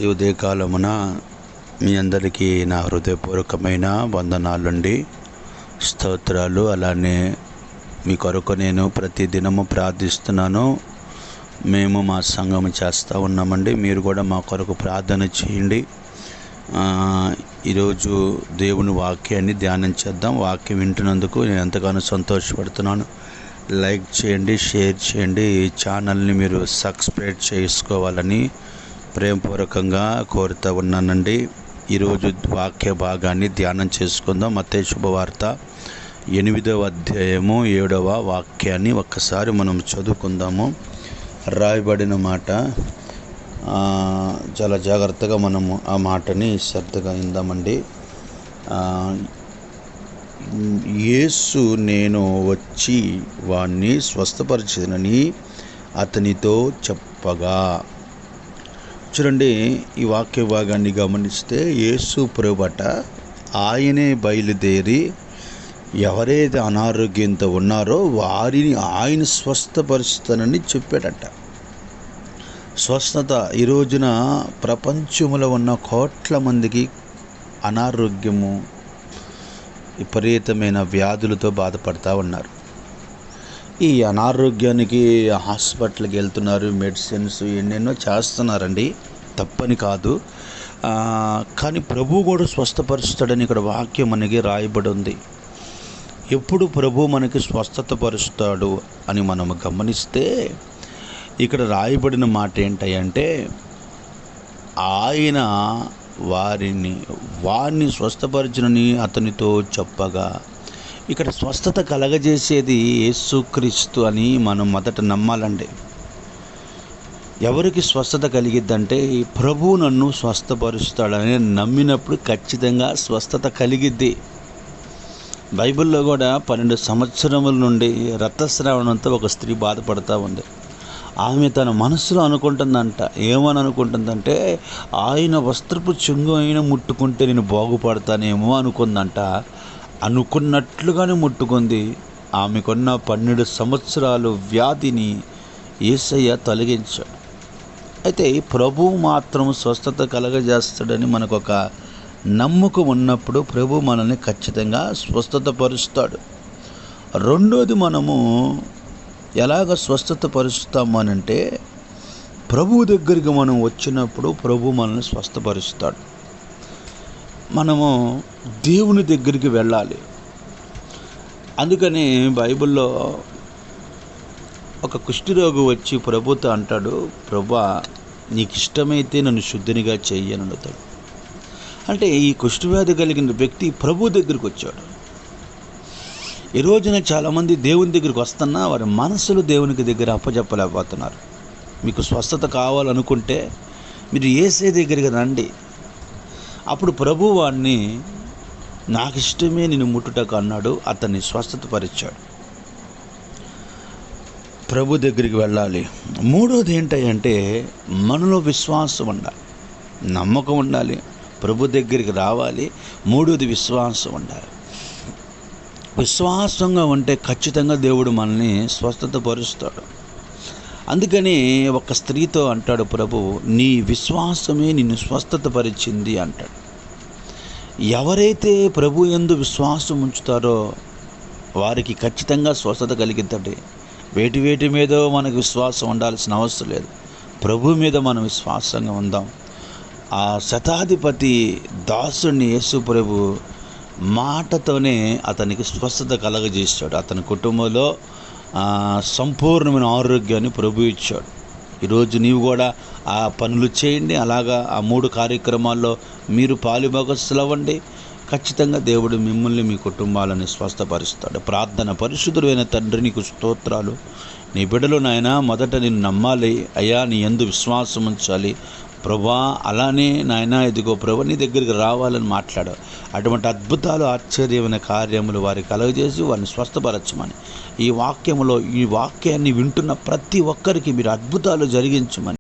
ఈ ఉదయకాలమున మీ అందరికీ నా హృదయపూర్వకమైన వందనాలండి, స్తోత్రాలు. అలానే మీ కొరకు నేను ప్రతి దినము ప్రార్థిస్తున్నాను. మేము మా సంఘం చేస్తూ ఉన్నామండి. మీరు కూడా మా కొరకు ప్రార్థన చేయండి. ఈరోజు దేవుని వాక్యాన్ని ధ్యానం చేద్దాం. వాక్యం వింటున్నందుకు నేను ఎంతగానో సంతోషపడుతున్నాను. లైక్ చేయండి, షేర్ చేయండి. ఈ ఛానల్ని మీరు సబ్స్క్రైబ్ చేసుకోవాలని ప్రేమపూర్వకంగా కోరుతూ ఉన్నానండి. ఈరోజు వాక్య భాగాన్ని ధ్యానం చేసుకుందాం. మత్తయి శుభవార్త 8వ అధ్యాయము 7వ వాక్యాన్ని ఒక్కసారి మనం చదువుకుందాము. రాయబడిన మాట చాలా జాగ్రత్తగా మనము ఆ మాటని శ్రద్ధగా విందామండి. యేసు నేను వచ్చి వాణ్ణి స్వస్థపరిచెదనని అతనితో చెప్పగా. చూడండి, ఈ వాక్య భాగాన్ని గమనిస్తే యేసు ప్రభువట ఆయనే బయలుదేరి ఎవరైతే అనారోగ్యంతో ఉన్నారో వారిని ఆయన స్వస్థపరుస్తానని చెప్పాడట. స్వస్థత ఈ రోజున ప్రపంచంలో ఉన్న కోట్ల మందికి అనారోగ్యము, విపరీతమైన వ్యాధులతో బాధపడుతూ ఉన్నారు. ఈ అనారోగ్యానికి హాస్పిటల్కి వెళ్తున్నారు, మెడిసిన్స్ ఎన్నెన్నో చేస్తున్నారండి, తప్పని కాదు. కానీ ప్రభువు కూడా స్వస్థపరుస్తాడని ఇక్కడ వాక్యం మనకి రాయబడి ఉంది. ఎప్పుడు ప్రభు మనకి స్వస్థత పరుస్తాడు అని మనం గమనిస్తే ఇక్కడ రాయబడిన మాట ఏంటంటే ఆయన వారిని స్వస్థపరచునని అతనితో చెప్పగా. ఇక్కడ స్వస్థత కలగజేసేది యేసుక్రీస్తు అని మనం మొదట నమ్మాలండి. ఎవరికి స్వస్థత కలిగిద్దంటే ప్రభువు నన్ను స్వస్థపరుస్తాడని నమ్మినప్పుడు ఖచ్చితంగా స్వస్థత కలిగిద్ది. బైబిల్లో కూడా 12 సంవత్సరముల నుండి రక్తస్రావణంతో ఒక స్త్రీ బాధపడుతూ ఉంది. ఆమె తన మనసులో అనుకుంటుందంట, ఏమని అనుకుంటుందంటే ఆయన వస్త్రపు చెంగు అయినా ముట్టుకుంటే నేను బాగుపడతానేమో అనుకుందంట. అనుకున్నట్లుగానే ముట్టుకుంది. ఆమెకున్న 12 సంవత్సరాలు వ్యాధిని యేసయ్య తొలగించాడు. అయితే ప్రభువు మాత్రం స్వస్థత కలగజేస్తాడని మనకు ఒక నమ్మకం ఉన్నప్పుడు ప్రభు మనల్ని ఖచ్చితంగా స్వస్థత పరుస్తాడు. రెండోది, మనము ఎలాగ స్వస్థత పరుస్తాము అనంటే ప్రభువు దగ్గరికి మనం వచ్చినప్పుడు ప్రభు మనల్ని స్వస్థపరుస్తాడు. మనము దేవుని దగ్గరికి వెళ్ళాలి. అందుకని బైబిల్లో ఒక కుష్ఠరోగి వచ్చి ప్రభుతో అంటాడు, ప్రభువా నీకు ఇష్టమైతే నన్ను శుద్ధినిగా చెయ్యని అడుగుతాడు. అంటే ఈ కుష్ఠవ్యాధి కలిగిన వ్యక్తి ప్రభు దగ్గరికి వచ్చాడు. ఈ రోజున చాలామంది దేవుని దగ్గరికి వస్తున్నా వారి మనసులు దేవునికి దగ్గర అప్పచెప్పలేకపోతున్నారు. మీకు స్వస్థత కావాలనుకుంటే మీరు యేసే దగ్గరికి రండి. అప్పుడు ప్రభు వాడిని నాకు ఇష్టమే నేను ముట్టుటకు అన్నాడు. అతన్ని స్వస్థతపరిచాడు. ప్రభు దగ్గరికి వెళ్ళాలి. మూడోది ఏంటంటే మనలో విశ్వాసం ఉండాలి, నమ్మకం ఉండాలి. ప్రభు దగ్గరికి రావాలి. మూడోది విశ్వాసం ఉండాలి. విశ్వాసంగా ఉంటే ఖచ్చితంగా దేవుడు మనల్ని స్వస్థత పరుస్తాడు. అందుకని ఒక స్త్రీతో అంటాడు ప్రభు, నీ విశ్వాసమే నిన్ను స్వస్థత పరిచింది అంటాడు. ఎవరైతే ప్రభు యందు విశ్వాసం ఉంచుతారో వారికి ఖచ్చితంగా స్వస్థత కలిగిద్దండి. వేటి మీదో మనకు విశ్వాసం ఉండాల్సిన అవసరం లేదు. ప్రభు మీద మనం విశ్వాసంగా ఉందాం. ఆ శతాధిపతి దాసుని యేసు ప్రభు మాటతోనే అతనికి స్వస్థత కలగజేశాడు. అతని కుటుంబంలో సంపూర్ణమైన ఆరోగ్యాన్ని ప్రభు ఇచ్చాడు. ఈరోజు నీవు కూడా ఆ పనులు చేయండి. అలాగా ఆ 3 కార్యక్రమాల్లో మీరు పాలుభాగస్తులు అవ్వండి. ఖచ్చితంగా దేవుడు మిమ్మల్ని మీ కుటుంబాలను స్వస్థపరుస్తాడు. ప్రార్థన. పరిశుద్ధుడైన తండ్రి, నీకు స్తోత్రాలు. నీ బిడ్డలు నాయన మొదట నిన్ను నమ్మాలి అయ్యా, నీ యందు విశ్వాసం ఉంచాలి ప్రభా. అలానే నాయన ఇదిగో ప్రభు నీ దగ్గరికి రావాలని మాట్లాడావు. అటువంటి అద్భుతాలు, ఆశ్చర్యమైన కార్యములు వారికి కలుగజేసి వారిని స్వస్థపరచమని, ఈ వాక్యంలో ఈ వాక్యాన్ని వింటున్న ప్రతి ఒక్కరికి మీరు అద్భుతాలు జరిగించమని